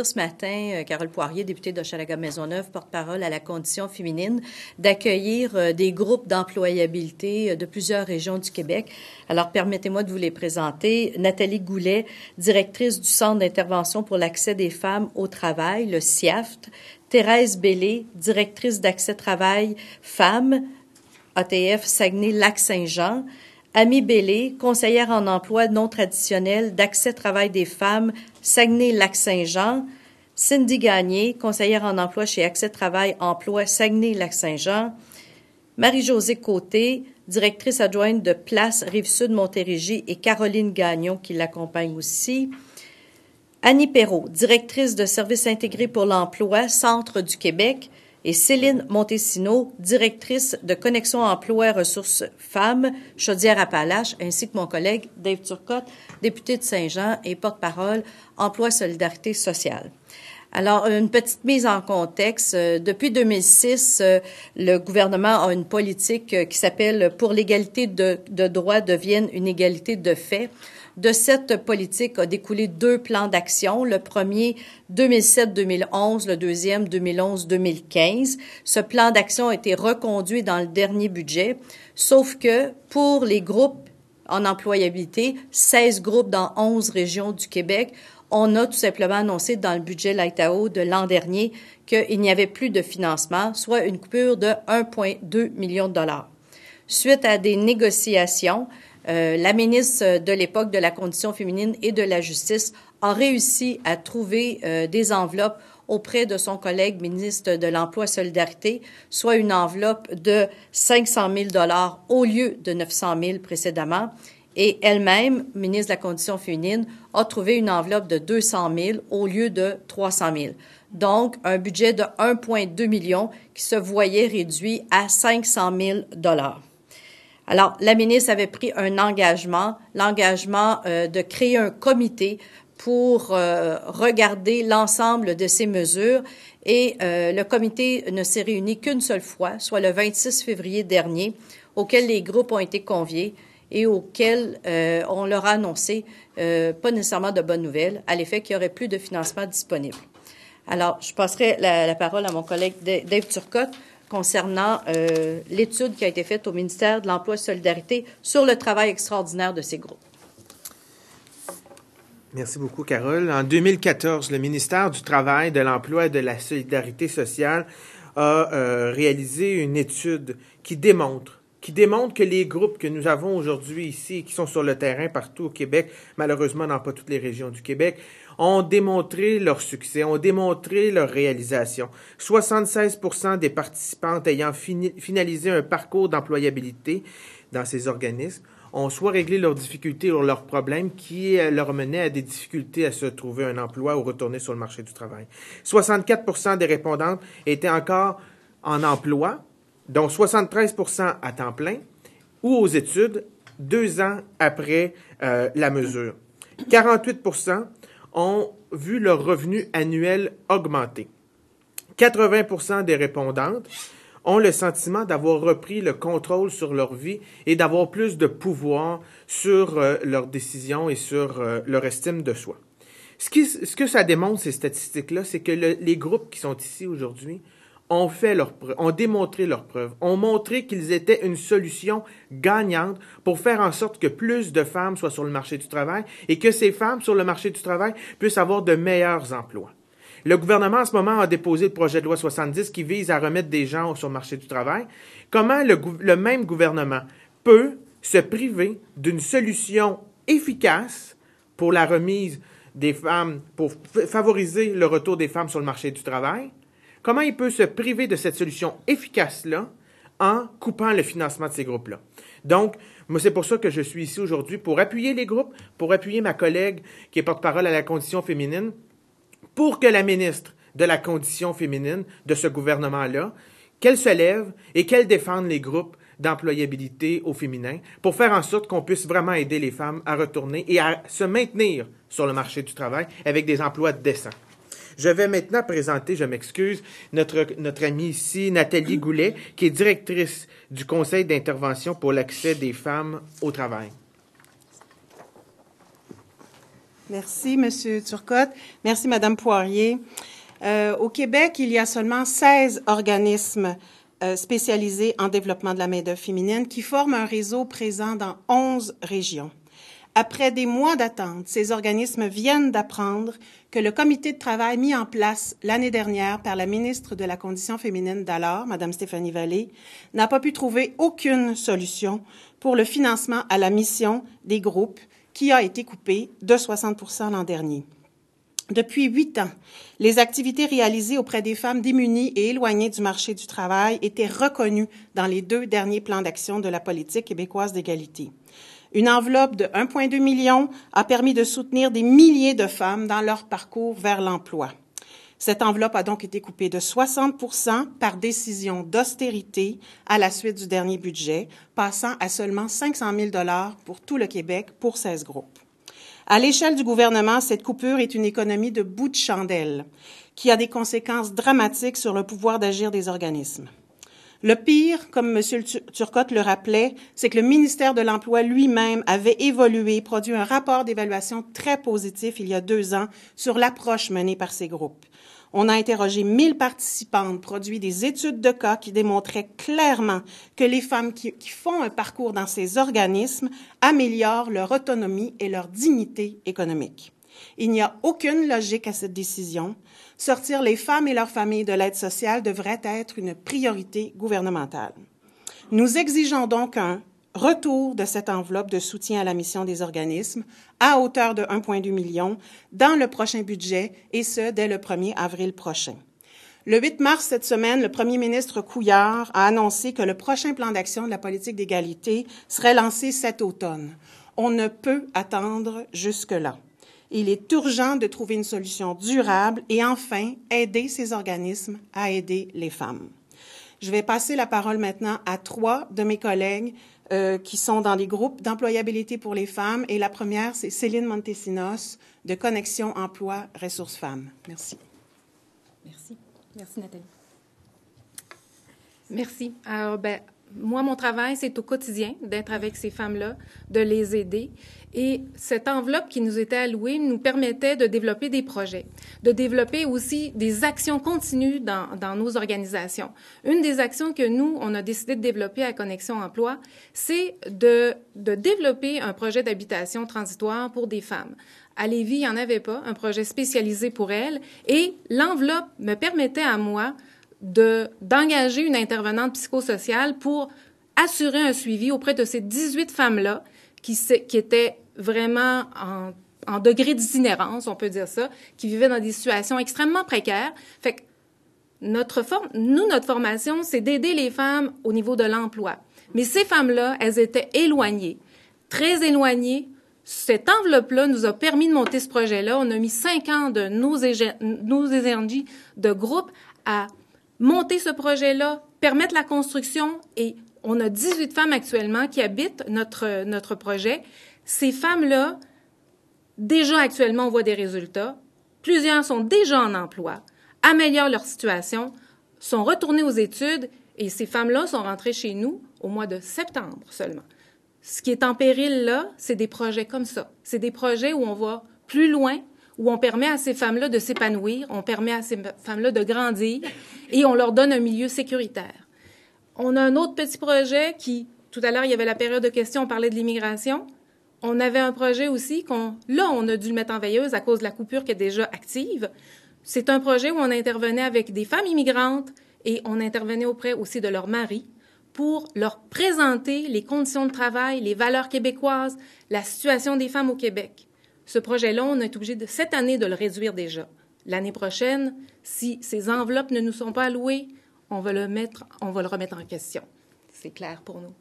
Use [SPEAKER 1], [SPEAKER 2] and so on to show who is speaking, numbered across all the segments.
[SPEAKER 1] Ce matin, Carole Poirier, députée d'Hochelaga-Maisonneuve, porte-parole à la condition féminine, d'accueillir des groupes d'employabilité de plusieurs régions du Québec. Alors, permettez-moi de vous les présenter. Nathalie Goulet, directrice du Centre d'intervention pour l'accès des femmes au travail, le CIAFT. Thérèse Bellé, directrice d'accès travail femmes, ATF Saguenay-Lac-Saint-Jean. Amy Bellé, conseillère en emploi non traditionnel d'accès travail des femmes, Saguenay-Lac-Saint-Jean. Cindy Gagné, conseillère en emploi chez Accès Travail Emploi Saguenay-Lac-Saint-Jean. Marie-Josée Côté, directrice adjointe de Place Rive-Sud Montérégie et Caroline Gagnon qui l'accompagne aussi. Annie Perrault, directrice de services intégrés pour l'emploi, Centre du Québec. Et Céline Montesino, directrice de Connexion Emploi Ressources Femmes, Chaudière-Appalaches, ainsi que mon collègue Dave Turcotte, député de Saint-Jean et porte-parole Emploi Solidarité Sociale. Alors, une petite mise en contexte. Depuis 2006, le gouvernement a une politique qui s'appelle « Pour l'égalité de droits devienne une égalité de fait ». De cette politique a découlé 2 plans d'action. Le premier, 2007-2011, le deuxième, 2011-2015. Ce plan d'action a été reconduit dans le dernier budget, sauf que pour les groupes en employabilité, 16 groupes dans 11 régions du Québec, on a tout simplement annoncé dans le budget l'ITAO de l'an dernier qu'il n'y avait plus de financement, soit une coupure de 1,2 million de dollars. Suite à des négociations, la ministre de l'époque de la Condition féminine et de la Justice a réussi à trouver des enveloppes auprès de son collègue ministre de l'Emploi et Solidarité, soit une enveloppe de 500 000 $ au lieu de 900 000 précédemment. Et elle-même, ministre de la Condition féminine, a trouvé une enveloppe de 200 000 au lieu de 300 000. Donc, un budget de 1,2 million qui se voyait réduit à 500 000 $. Alors, la ministre avait pris un engagement, l'engagement de créer un comité pour regarder l'ensemble de ces mesures et le comité ne s'est réuni qu'une seule fois, soit le 26 février dernier, auquel les groupes ont été conviés et auquel on leur a annoncé pas nécessairement de bonnes nouvelles, à l'effet qu'il n'y aurait plus de financement disponible. Alors, je passerai la parole à mon collègue Dave Turcotte concernant l'étude qui a été faite au ministère de l'Emploi et de la Solidarité sur le travail extraordinaire de ces groupes.
[SPEAKER 2] Merci beaucoup, Carole. En 2014, le ministère du Travail, de l'Emploi et de la Solidarité sociale a réalisé une étude qui démontre que les groupes que nous avons aujourd'hui ici, qui sont sur le terrain partout au Québec, malheureusement dans pas toutes les régions du Québec, ont démontré leur succès, ont démontré leur réalisation. 76% des participantes ayant finalisé un parcours d'employabilité dans ces organismes ont soit réglé leurs difficultés ou leurs problèmes qui leur menaient à des difficultés à se trouver un emploi ou retourner sur le marché du travail. 64% des répondantes étaient encore en emploi, dont 73% à temps plein, ou aux études 2 ans après la mesure. 48% ont vu leur revenu annuel augmenter. 80% des répondantes ont le sentiment d'avoir repris le contrôle sur leur vie et d'avoir plus de pouvoir sur leurs décisions et sur leur estime de soi. Ce que ça démontre, ces statistiques-là, c'est que les groupes qui sont ici aujourd'hui ont démontré leurs preuves, ont montré qu'ils étaient une solution gagnante pour faire en sorte que plus de femmes soient sur le marché du travail et que ces femmes sur le marché du travail puissent avoir de meilleurs emplois. Le gouvernement, en ce moment, a déposé le projet de loi 70 qui vise à remettre des gens sur le marché du travail. Comment le même gouvernement peut se priver d'une solution efficace pour la remise des femmes, pour favoriser le retour des femmes sur le marché du travail? Comment il peut se priver de cette solution efficace-là en coupant le financement de ces groupes-là? Donc, moi, c'est pour ça que je suis ici aujourd'hui, pour appuyer les groupes, pour appuyer ma collègue qui est porte-parole à la condition féminine, pour que la ministre de la Condition féminine de ce gouvernement-là, qu'elle se lève et qu'elle défende les groupes d'employabilité au féminin pour faire en sorte qu'on puisse vraiment aider les femmes à retourner et à se maintenir sur le marché du travail avec des emplois décents. Je vais maintenant présenter, je m'excuse, notre amie ici, Nathalie Goulet, qui est directrice du Conseil d'intervention pour l'accès des femmes au travail.
[SPEAKER 3] Merci, Monsieur Turcotte. Merci, Madame Poirier. Au Québec, il y a seulement 16 organismes spécialisés en développement de la main-d'œuvre féminine qui forment un réseau présent dans 11 régions. Après des mois d'attente, ces organismes viennent d'apprendre que le comité de travail mis en place l'année dernière par la ministre de la Condition féminine d'alors, Mme Stéphanie Vallée, n'a pas pu trouver aucune solution pour le financement à la mission des groupes qui a été coupé de 60% l'an dernier. Depuis 8 ans, les activités réalisées auprès des femmes démunies et éloignées du marché du travail étaient reconnues dans les 2 derniers plans d'action de la politique québécoise d'égalité. Une enveloppe de 1,2 million a permis de soutenir des milliers de femmes dans leur parcours vers l'emploi. Cette enveloppe a donc été coupée de 60% par décision d'austérité à la suite du dernier budget, passant à seulement 500 000 $ pour tout le Québec pour 16 groupes. À l'échelle du gouvernement, cette coupure est une économie de bout de chandelle qui a des conséquences dramatiques sur le pouvoir d'agir des organismes. Le pire, comme M. Turcotte le rappelait, c'est que le ministère de l'Emploi lui-même avait évolué, produit un rapport d'évaluation très positif il y a 2 ans sur l'approche menée par ces groupes. On a interrogé 1000 participantes, produit des études de cas qui démontraient clairement que les femmes qui font un parcours dans ces organismes améliorent leur autonomie et leur dignité économique. Il n'y a aucune logique à cette décision. Sortir les femmes et leurs familles de l'aide sociale devrait être une priorité gouvernementale. Nous exigeons donc un retour de cette enveloppe de soutien à la mission des organismes à hauteur de 1,2 million dans le prochain budget, et ce, dès le 1er avril prochain. Le 8 mars cette semaine, le premier ministre Couillard a annoncé que le prochain plan d'action de la politique d'égalité serait lancé cet automne. On ne peut attendre jusque-là. Il est urgent de trouver une solution durable et enfin aider ces organismes à aider les femmes. Je vais passer la parole maintenant à 3 de mes collègues qui sont dans les groupes d'employabilité pour les femmes. Et la première, c'est Céline Montesinos de Connexion Emploi Ressources Femmes. Merci.
[SPEAKER 4] Merci. Merci, Nathalie. Merci. Alors, moi, mon travail, c'est au quotidien d'être avec ces femmes-là, de les aider. Et cette enveloppe qui nous était allouée nous permettait de développer des projets, de développer aussi des actions continues dans nos organisations. Une des actions que nous, on a décidé de développer à Connexion Emploi, c'est de développer un projet d'habitation transitoire pour des femmes. À Lévis, il n'y en avait pas, un projet spécialisé pour elles. Et l'enveloppe me permettait à moi d'engager une intervenante psychosociale pour assurer un suivi auprès de ces 18 femmes-là qui étaient vraiment en degré d'itinérance, on peut dire ça, qui vivaient dans des situations extrêmement précaires. Fait que notre formation, c'est d'aider les femmes au niveau de l'emploi. Mais ces femmes-là, elles étaient éloignées, très éloignées. Cette enveloppe-là nous a permis de monter ce projet-là. On a mis 5 ans de nos énergies de groupe à monter ce projet-là, permettre la construction, et on a 18 femmes actuellement qui habitent notre projet. Ces femmes-là, déjà actuellement, on voit des résultats. Plusieurs sont déjà en emploi, améliorent leur situation, sont retournées aux études, et ces femmes-là sont rentrées chez nous au mois de septembre seulement. Ce qui est en péril là, c'est des projets comme ça. C'est des projets où on va plus loin, où on permet à ces femmes-là de s'épanouir, on permet à ces femmes-là de grandir, et on leur donne un milieu sécuritaire. On a un autre petit projet qui, tout à l'heure, il y avait la période de questions, on parlait de l'immigration. On avait un projet aussi on a dû le mettre en veilleuse à cause de la coupure qui est déjà active. C'est un projet où on intervenait avec des femmes immigrantes et on intervenait auprès aussi de leurs maris pour leur présenter les conditions de travail, les valeurs québécoises, la situation des femmes au Québec. Ce projet-là, on est obligé cette année de le réduire déjà. L'année prochaine, si ces enveloppes ne nous sont pas allouées, on va le remettre en question. C'est clair pour nous.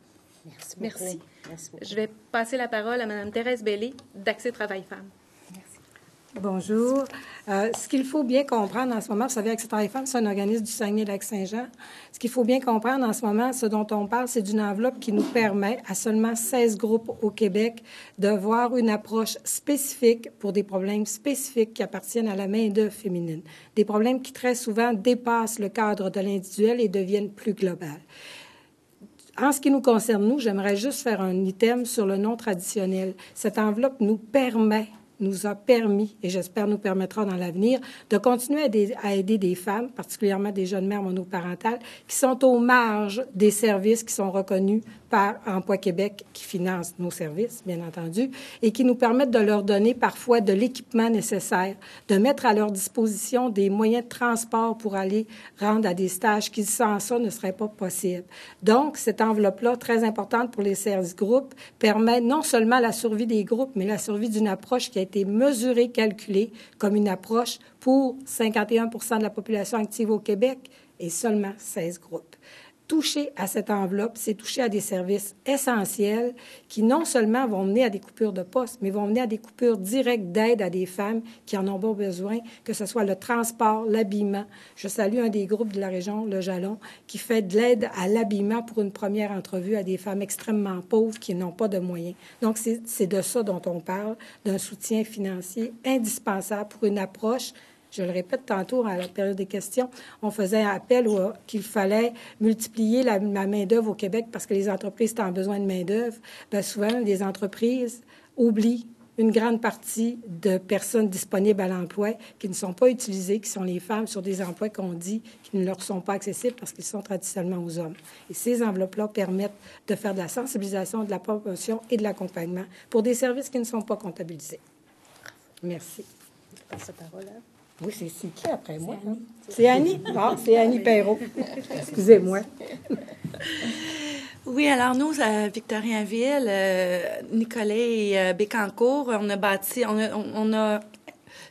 [SPEAKER 5] Merci beaucoup.
[SPEAKER 4] Merci.
[SPEAKER 5] Merci beaucoup.
[SPEAKER 4] Je vais passer la parole à Mme Thérèse Bellé d'Accès Travail Femmes. Merci.
[SPEAKER 6] Bonjour. Ce qu'il faut bien comprendre en ce moment, vous savez, Accès Travail Femmes, c'est un organisme du Saguenay-Lac-Saint-Jean. Ce qu'il faut bien comprendre en ce moment, ce dont on parle, c'est d'une enveloppe qui nous permet, à seulement 16 groupes au Québec, de voir une approche spécifique pour des problèmes spécifiques qui appartiennent à la main-d'œuvre féminine. Des problèmes qui, très souvent, dépassent le cadre de l'individuel et deviennent plus globaux. En ce qui nous concerne, nous, j'aimerais juste faire un item sur le non traditionnel. Cette enveloppe nous permet nous a permis, et j'espère nous permettra dans l'avenir, de continuer à aider des femmes, particulièrement des jeunes mères monoparentales, qui sont aux marges des services qui sont reconnus par Emploi Québec, qui finance nos services, bien entendu, et qui nous permettent de leur donner parfois de l'équipement nécessaire, de mettre à leur disposition des moyens de transport pour aller rendre à des stages qui, sans ça, ne seraient pas possibles. Donc, cette enveloppe-là, très importante pour les services groupes, permet non seulement la survie des groupes, mais la survie d'une approche qui a été mesurée, calculée comme une approche pour 51 % de la population active au Québec et seulement 16 groupes. Toucher à cette enveloppe, c'est toucher à des services essentiels qui non seulement vont mener à des coupures de postes, mais vont mener à des coupures directes d'aide à des femmes qui en ont besoin, que ce soit le transport, l'habillement. Je salue un des groupes de la région, le Jalon, qui fait de l'aide à l'habillement pour une première entrevue à des femmes extrêmement pauvres qui n'ont pas de moyens. Donc, c'est de ça dont on parle, d'un soutien financier indispensable pour une approche. Je le répète tantôt, à la période des questions, on faisait appel qu'il fallait multiplier la main-d'œuvre au Québec parce que les entreprises étaient en besoin de main-d'œuvre. Bien, souvent, les entreprises oublient une grande partie de personnes disponibles à l'emploi qui ne sont pas utilisées, qui sont les femmes sur des emplois qu'on dit qui ne leur sont pas accessibles parce qu'ils sont traditionnellement aux hommes. Et ces enveloppes-là permettent de faire de la sensibilisation, de la promotion et de l'accompagnement pour des services qui ne sont pas comptabilisés. Merci. Je passe la parole à... Oui, c'est qui après moi? C'est Annie. Ah, c'est Annie Perrault. Excusez-moi.
[SPEAKER 5] Oui, alors nous, à Victoriaville, Nicolas et Bécancourt, on a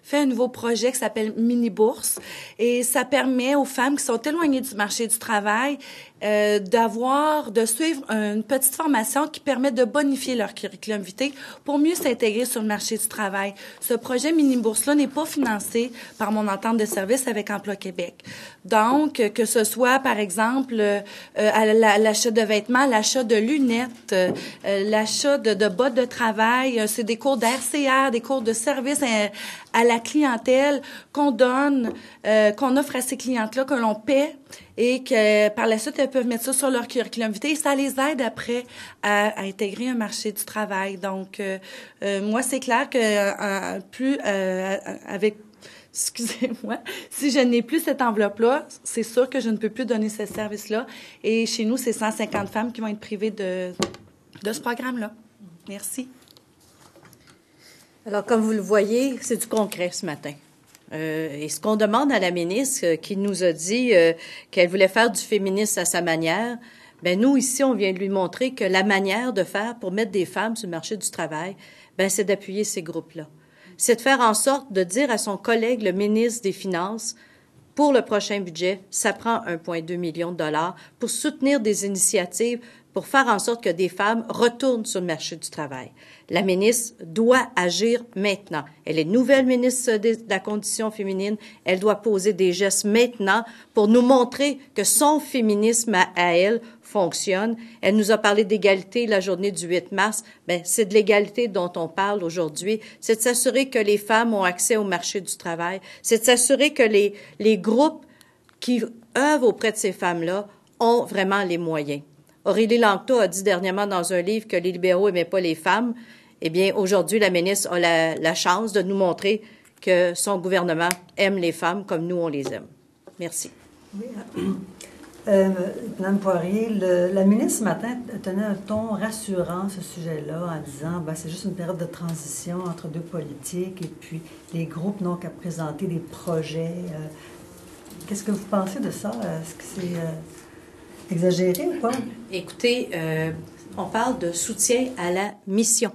[SPEAKER 5] fait un nouveau projet qui s'appelle Mini-Bourse et ça permet aux femmes qui sont éloignées du marché du travail de suivre une petite formation qui permet de bonifier leur curriculum vitae pour mieux s'intégrer sur le marché du travail. Ce projet Mini-Bourse-là n'est pas financé par mon entente de service avec Emploi Québec. Donc, que ce soit, par exemple, l'achat de vêtements, l'achat de lunettes, l'achat de bottes de travail, c'est des cours d'RCR, des cours de service à la clientèle qu'on donne, qu'on offre à ces clientes-là, que l'on paie et que par la suite, elles peuvent mettre ça sur leur curriculum vitae et ça les aide après à intégrer un marché du travail. Donc, moi, c'est clair que excusez-moi, si je n'ai plus cette enveloppe-là, c'est sûr que je ne peux plus donner ce service-là. Et chez nous, c'est 150 femmes qui vont être privées de ce programme-là. Merci.
[SPEAKER 1] Alors, comme vous le voyez, c'est du concret ce matin. Et ce qu'on demande à la ministre, qui nous a dit qu'elle voulait faire du féminisme à sa manière, ben nous, ici, on vient de lui montrer que la manière de faire pour mettre des femmes sur le marché du travail, ben c'est d'appuyer ces groupes-là. C'est de faire en sorte de dire à son collègue, le ministre des Finances, pour le prochain budget, ça prend 1,2 million de dollars pour soutenir des initiatives pour faire en sorte que des femmes retournent sur le marché du travail. La ministre doit agir maintenant. Elle est nouvelle ministre de la Condition féminine. Elle doit poser des gestes maintenant pour nous montrer que son féminisme à elle fonctionne. Elle nous a parlé d'égalité la journée du 8 mars. Bien, c'est de l'égalité dont on parle aujourd'hui. C'est de s'assurer que les femmes ont accès au marché du travail. C'est de s'assurer que les groupes qui œuvrent auprès de ces femmes-là ont vraiment les moyens. Aurélie Langto a dit dernièrement dans un livre que les libéraux n'aimaient pas les femmes. Eh bien, aujourd'hui, la ministre a la chance de nous montrer que son gouvernement aime les femmes comme nous, on les aime. Merci.
[SPEAKER 7] Oui. Mme Poirier, la ministre ce matin tenait un ton rassurant ce sujet-là en disant c'est juste une période de transition entre deux politiques et puis les groupes n'ont qu'à présenter des projets. Qu'est-ce que vous pensez de ça? Est-ce que c'est exagéré ou pas?
[SPEAKER 1] Écoutez, on parle de soutien à la mission.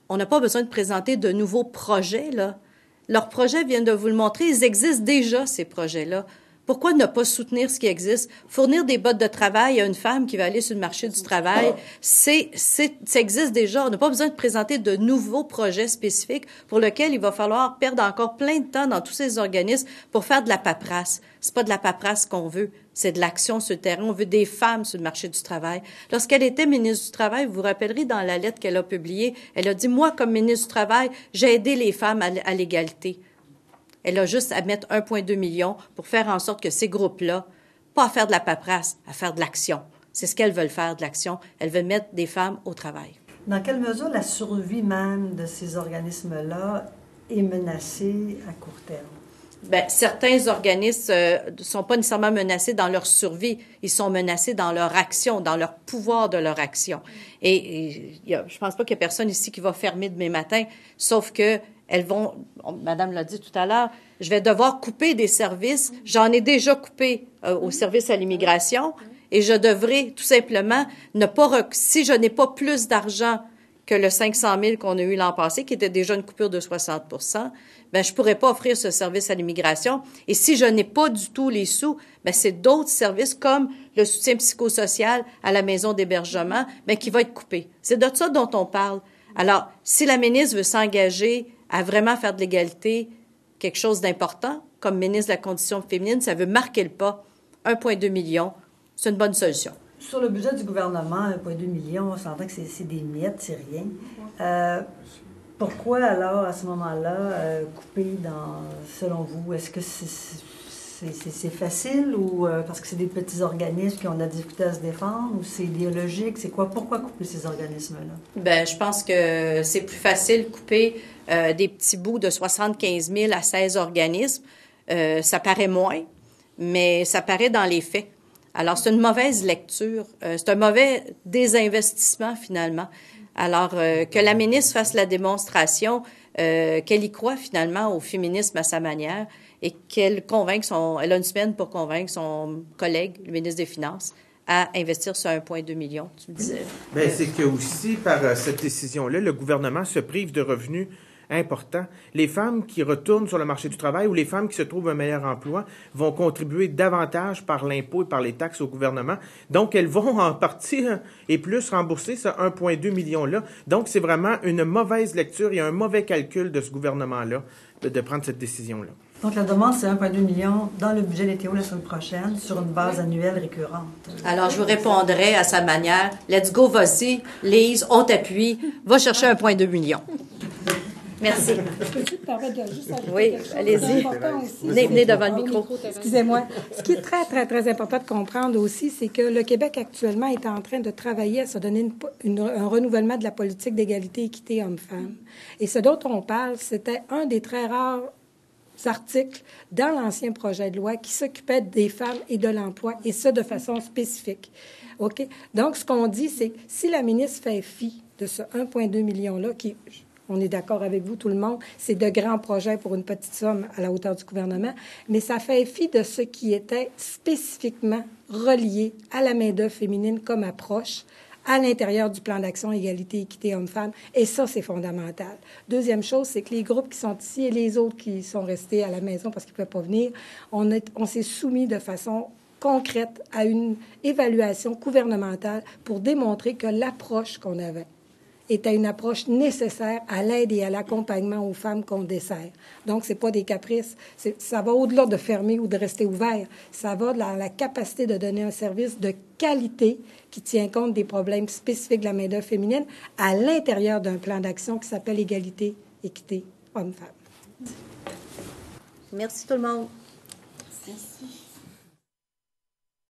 [SPEAKER 1] On n'a pas besoin de présenter de nouveaux projets, là. Leurs projets viennent de vous le montrer. Ils existent déjà, ces projets-là. Pourquoi ne pas soutenir ce qui existe? Fournir des bottes de travail à une femme qui va aller sur le marché du travail, ça existe déjà. On n'a pas besoin de présenter de nouveaux projets spécifiques pour lesquels il va falloir perdre encore plein de temps dans tous ces organismes pour faire de la paperasse. C'est pas de la paperasse qu'on veut, c'est de l'action sur le terrain. On veut des femmes sur le marché du travail. Lorsqu'elle était ministre du Travail, vous vous rappellerez dans la lettre qu'elle a publiée, elle a dit, moi, comme ministre du Travail, j'ai aidé les femmes à l'égalité. Elle a juste à mettre 1,2 million pour faire en sorte que ces groupes-là, pas à faire de la paperasse, à faire de l'action. C'est ce qu'elles veulent faire, de l'action. Elles veulent mettre des femmes au travail.
[SPEAKER 7] Dans quelle mesure la survie même de ces organismes-là est menacée à court terme?
[SPEAKER 1] Bien, certains organismes ne sont pas nécessairement menacés dans leur survie, ils sont menacés dans leur action, dans leur pouvoir de leur action. Et je pense pas qu'il y a personne ici qui va fermer demain matin, sauf que elles vont, Madame l'a dit tout à l'heure, je vais devoir couper des services. J'en ai déjà coupé au service à l'immigration et je devrais tout simplement ne pas, si je n'ai pas plus d'argent que le 500 000 qu'on a eu l'an passé, qui était déjà une coupure de 60 %, ben je pourrais pas offrir ce service à l'immigration. Et si je n'ai pas du tout les sous, ben c'est d'autres services comme le soutien psychosocial à la maison d'hébergement, ben qui va être coupé. C'est de ça dont on parle. Alors, si la ministre veut s'engager à vraiment faire de l'égalité quelque chose d'important, comme ministre de la Condition féminine, ça veut marquer le pas. 1,2 million, c'est une bonne solution.
[SPEAKER 7] Sur le budget du gouvernement, 1,2 million, on s'entend que c'est des miettes, c'est rien. Pourquoi alors, à ce moment-là, couper selon vous? Est-ce que c'est facile ou parce que c'est des petits organismes qui ont de la difficulté à se défendre ou c'est idéologique? C'est quoi? Pourquoi couper ces organismes-là? Bien,
[SPEAKER 1] je pense que c'est plus facile de couper des petits bouts de 75 000 à 16 organismes. Ça paraît moins, mais ça paraît dans les faits. Alors, c'est une mauvaise lecture. C'est un mauvais désinvestissement, finalement. Alors, que la ministre fasse la démonstration qu'elle y croit, finalement, au féminisme à sa manière et qu'elle convainque elle a une semaine pour convaincre son collègue, le ministre des Finances, à investir sur 1,2 million, tu me disais.
[SPEAKER 2] Bien, c'est que aussi, par cette décision-là, le gouvernement se prive de revenus importants. Les femmes qui retournent sur le marché du travail ou les femmes qui se trouvent un meilleur emploi vont contribuer davantage par l'impôt et par les taxes au gouvernement. Donc, elles vont en partie et plus rembourser ce 1,2 million-là. Donc, c'est vraiment une mauvaise lecture et un mauvais calcul de ce gouvernement-là de prendre cette décision-là.
[SPEAKER 7] Donc, la demande, c'est 1,2 million dans le budget des TO la semaine prochaine sur une base annuelle récurrente.
[SPEAKER 1] Alors, je vous répondrai à sa manière. Let's go, vas-y. Lise, on t'appuie. Va chercher 1,2 million. Merci.
[SPEAKER 6] Peux-tu te permettre de juste ajouter
[SPEAKER 1] oui,
[SPEAKER 6] quelque chose
[SPEAKER 1] allez-y.
[SPEAKER 6] d'important aussi?
[SPEAKER 1] Venez devant le micro.
[SPEAKER 6] Excusez-moi. Ce qui est très, très, très important de comprendre aussi, c'est que le Québec actuellement est en train de travailler à se donner un renouvellement de la politique d'égalité et équité homme-femme. Et ce dont on parle, c'était un des très rares articles dans l'ancien projet de loi qui s'occupait des femmes et de l'emploi, et ça de façon spécifique. OK? Donc, ce qu'on dit, c'est que si la ministre fait fi de ce 1,2 million-là, qui, on est d'accord avec vous, tout le monde, c'est de grands projets pour une petite somme à la hauteur du gouvernement, mais ça fait fi de ce qui était spécifiquement relié à la main-d'œuvre féminine comme approche à l'intérieur du plan d'action égalité, équité, homme-femme. Et ça, c'est fondamental. Deuxième chose, c'est que les groupes qui sont ici et les autres qui sont restés à la maison parce qu'ils ne pouvaient pas venir, on s'est soumis de façon concrète à une évaluation gouvernementale pour démontrer que l'approche qu'on avait était une approche nécessaire à l'aide et à l'accompagnement aux femmes qu'on dessert. Donc, c'est pas des caprices. Ça va au-delà de fermer ou de rester ouvert. Ça va dans la capacité de donner un service de qualité qui tient compte des problèmes spécifiques de la main-d'œuvre féminine à l'intérieur d'un plan d'action qui s'appelle Égalité, équité, homme-femme.
[SPEAKER 1] Merci tout le monde.
[SPEAKER 5] Merci.